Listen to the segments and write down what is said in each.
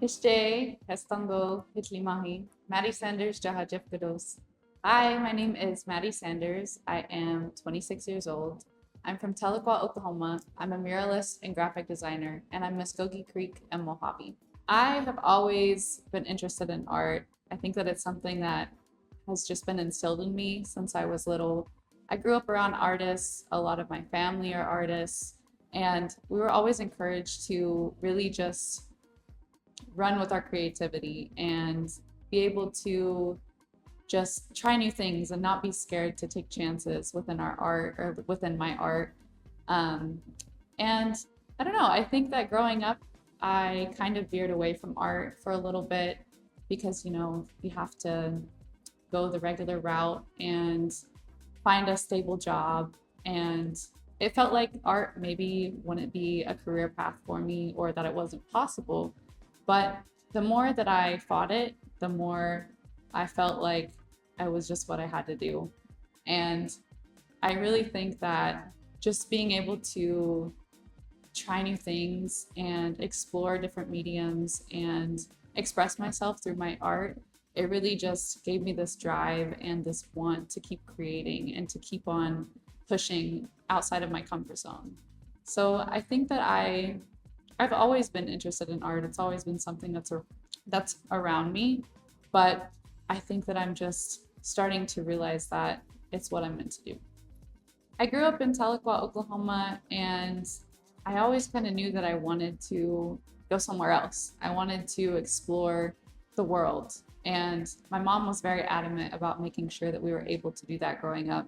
Hishte, Hestango, Hitlimahi, Maddie Sanders, Jahajef Gados. Hi, my name is Maddie Sanders. I am 26 years old. I'm from Tahlequah, Oklahoma. I'm a muralist and graphic designer, and I'm Muskogee Creek and Mojave. I have always been interested in art. I think that it's something that has just been instilled in me since I was little. I grew up around artists. A lot of my family are artists, and we were always encouraged to really just run with our creativity and be able to just try new things and not be scared to take chances within our art or within my art. Um, and I don't know, I think that growing up, I kind of veered away from art for a little bit because, you have to go the regular route and find a stable job. And it felt like art maybe wouldn't be a career path for me or that it wasn't possible. But the more that I fought it, the more I felt like I was just what I had to do. And I really think that just being able to try new things and explore different mediums and express myself through my art, it really just gave me this drive and this want to keep creating and to keep on pushing outside of my comfort zone. So I think that I've always been interested in art. It's always been something that's around me, but I think that I'm just starting to realize that it's what I'm meant to do. I grew up in Tahlequah, Oklahoma, and I always kind of knew that I wanted to go somewhere else. I wanted to explore the world. And my mom was very adamant about making sure that we were able to do that growing up.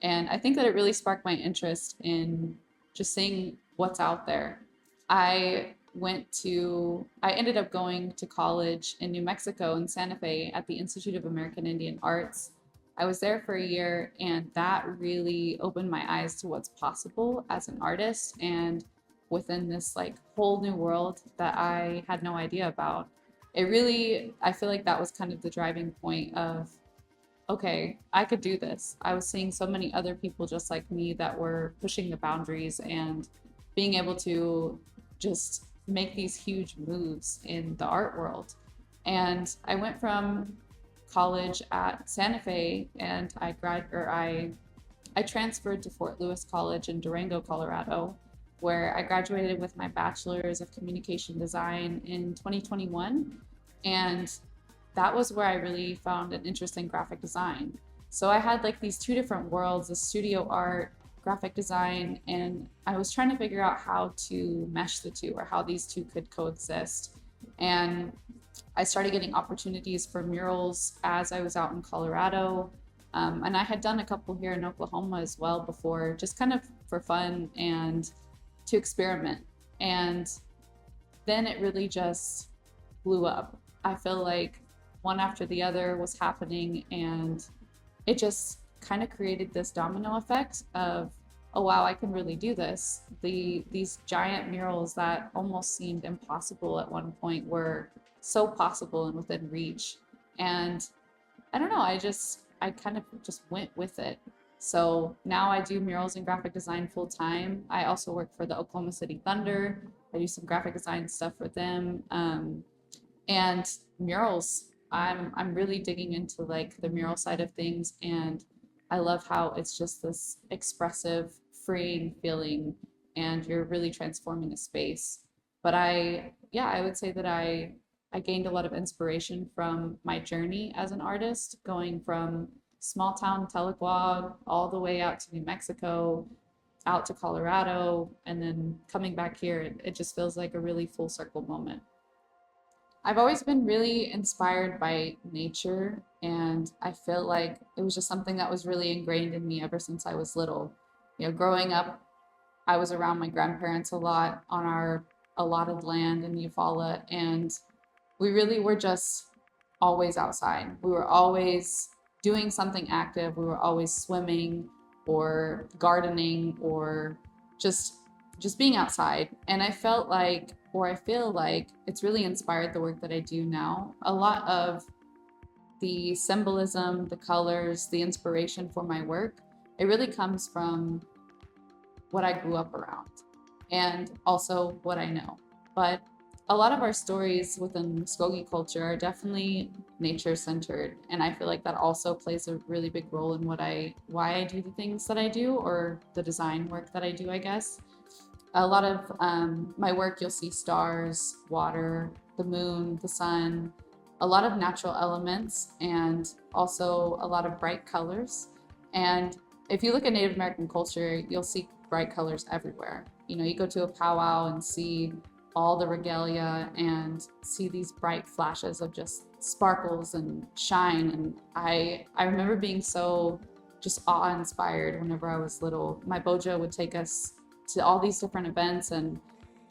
And I think that it really sparked my interest in just seeing what's out there. I ended up going to college in New Mexico in Santa Fe at the Institute of American Indian Arts. I was there for a year, and that really opened my eyes to what's possible as an artist and within this like whole new world that I had no idea about. I feel like that was kind of the driving point of, okay, I could do this. I was seeing so many other people just like me that were pushing the boundaries and being able to just make these huge moves in the art world. And I went from college at Santa Fe and I transferred to Fort Lewis College in Durango, Colorado, where I graduated with my bachelor's of communication design in 2021. And that was where I really found an interest in graphic design. So I had like these two different worlds, the studio art, graphic design, and I was trying to figure out how to mesh the two or how these two could coexist. And I started getting opportunities for murals as I was out in Colorado. And I had done a couple here in Oklahoma as well before, just kind of for fun and to experiment. And then it really just blew up. I feel like one after the other was happening, and it just kind of created this domino effect of, oh wow, I can really do this. These giant murals that almost seemed impossible at one point were so possible and within reach. And I don't know, I kind of just went with it. So now I do murals and graphic design full time. I also work for the Oklahoma City Thunder. I do some graphic design stuff for them. And murals, I'm really digging into like the mural side of things, and I love how it's just this expressive, freeing feeling, and you're really transforming a space. But I would say that I gained a lot of inspiration from my journey as an artist, going from small town Tahlequah all the way out to New Mexico, out to Colorado, and then coming back here. It just feels like a really full circle moment. I've always been really inspired by nature, and I feel like it was just something that was really ingrained in me ever since I was little. Growing up, I was around my grandparents a lot on our allotted land in Eufaula, and we really were just always outside. We were always doing something active. We were always swimming or gardening or just just being outside. And I feel like it's really inspired the work that I do now. A lot of the symbolism, the colors, the inspiration for my work, it really comes from what I grew up around and also what I know. But a lot of our stories within Muskogee culture are definitely nature centered, and I feel like that also plays a really big role in why I do the things that I do, or the design work that I do, I guess. A lot of my work, you'll see stars, water, the moon, the sun, a lot of natural elements, and also a lot of bright colors. And if you look at Native American culture, you'll see bright colors everywhere. You know, you go to a powwow and see all the regalia and see these bright flashes of just sparkles and shine. And I remember being so just awe-inspired whenever I was little. My bojo would take us to all these different events, and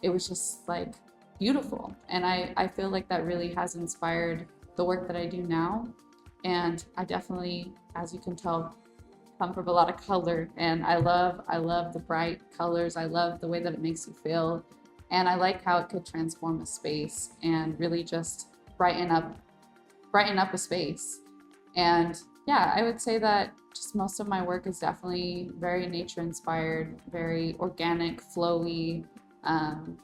it was just like beautiful. And I feel like that really has inspired the work that I do now. And I definitely, as you can tell, come from a lot of color, and I love the bright colors. I love the way that it makes you feel, and I like how it could transform a space and really just brighten up a space. And yeah, I would say that just most of my work is definitely very nature inspired, very organic, flowy, um,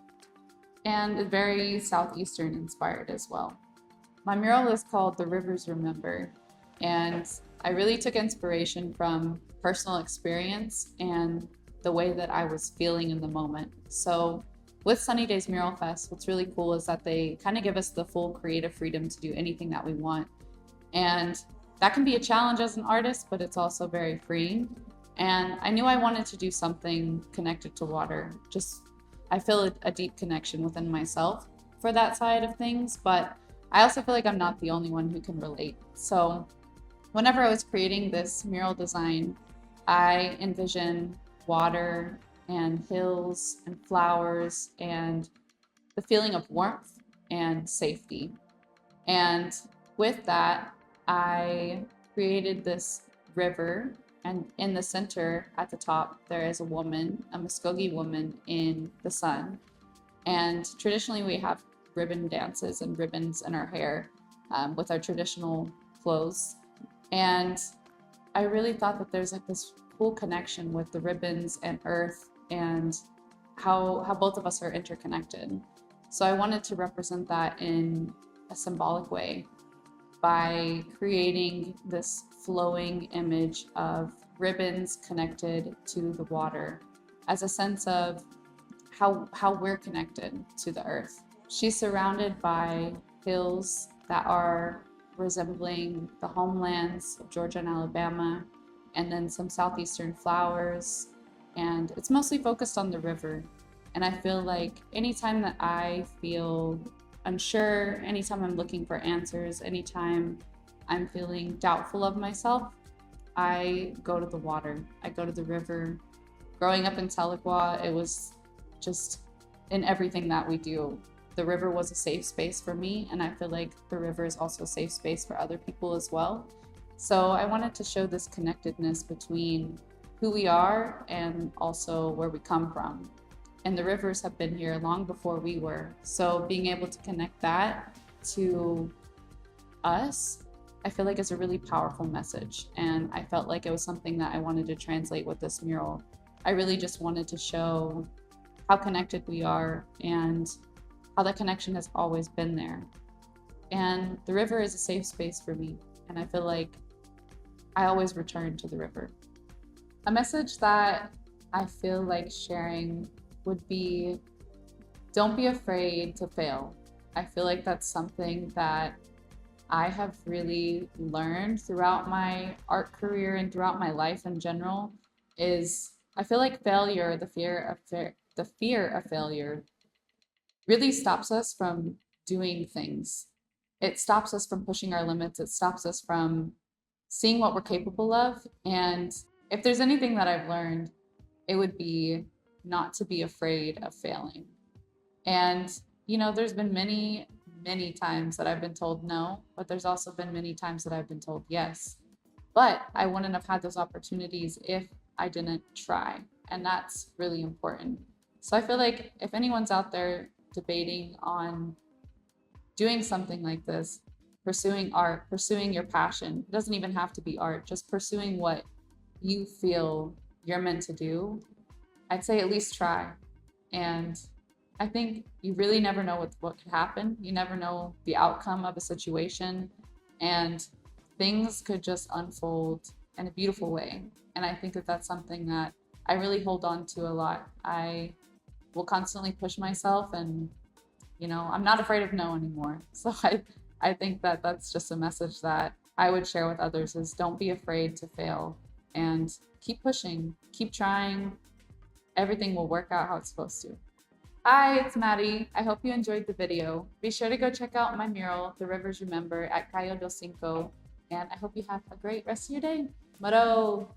and very Southeastern inspired as well. My mural is called The Rivers Remember, and I really took inspiration from personal experience and the way that I was feeling in the moment. So with Sunny Days Mural Fest, what's really cool is that they kind of give us the full creative freedom to do anything that we want. And that can be a challenge as an artist, but it's also very freeing. And I knew I wanted to do something connected to water. Just, I feel a deep connection within myself for that side of things, but I also feel like I'm not the only one who can relate. So whenever I was creating this mural design, I envisioned water and hills and flowers and the feeling of warmth and safety. And with that, I created this river, and in the center at the top, there is a woman, a Muskogee woman in the sun. And traditionally, we have ribbon dances and ribbons in our hair with our traditional clothes. And I really thought that there's like this cool connection with the ribbons and earth, and how both of us are interconnected. So I wanted to represent that in a symbolic way by creating this flowing image of ribbons connected to the water as a sense of how we're connected to the earth. She's surrounded by hills that are resembling the homelands of Georgia and Alabama, and then some southeastern flowers. And it's mostly focused on the river. And I feel like anytime that I feel unsure, anytime I'm looking for answers, anytime I'm feeling doubtful of myself, I go to the water. I go to the river. Growing up in Tahlequah, it was just in everything that we do. The river was a safe space for me, and I feel like the river is also a safe space for other people as well. So I wanted to show this connectedness between who we are and also where we come from. And the rivers have been here long before we were. So being able to connect that to us, I feel like is a really powerful message. And I felt like it was something that I wanted to translate with this mural. I really just wanted to show how connected we are and how that connection has always been there. And the river is a safe space for me. And I feel like I always return to the river. A message that I feel like sharing would be, don't be afraid to fail. I feel like that's something that I have really learned throughout my art career and throughout my life in general. Is I feel like failure, the fear of failure really stops us from doing things. It stops us from pushing our limits. It stops us from seeing what we're capable of. And if there's anything that I've learned, it would be not to be afraid of failing. And, you know, there's been many, many times that I've been told no, but there's also been many times that I've been told yes. But I wouldn't have had those opportunities if I didn't try. And that's really important. So I feel like if anyone's out there debating on doing something like this, pursuing art, pursuing your passion, it doesn't even have to be art, just pursuing what you feel you're meant to do, I'd say at least try. And I think you really never know what could happen. You never know the outcome of a situation, and things could just unfold in a beautiful way. And I think that that's something that I really hold on to a lot. I will constantly push myself, and I'm not afraid of no anymore. So I think that that's just a message that I would share with others is don't be afraid to fail and keep pushing, keep trying. Everything will work out how it's supposed to. Hi, it's Maddie. I hope you enjoyed the video. Be sure to go check out my mural, The Rivers Remember, at Cayo del Cinco, and I hope you have a great rest of your day. Maro!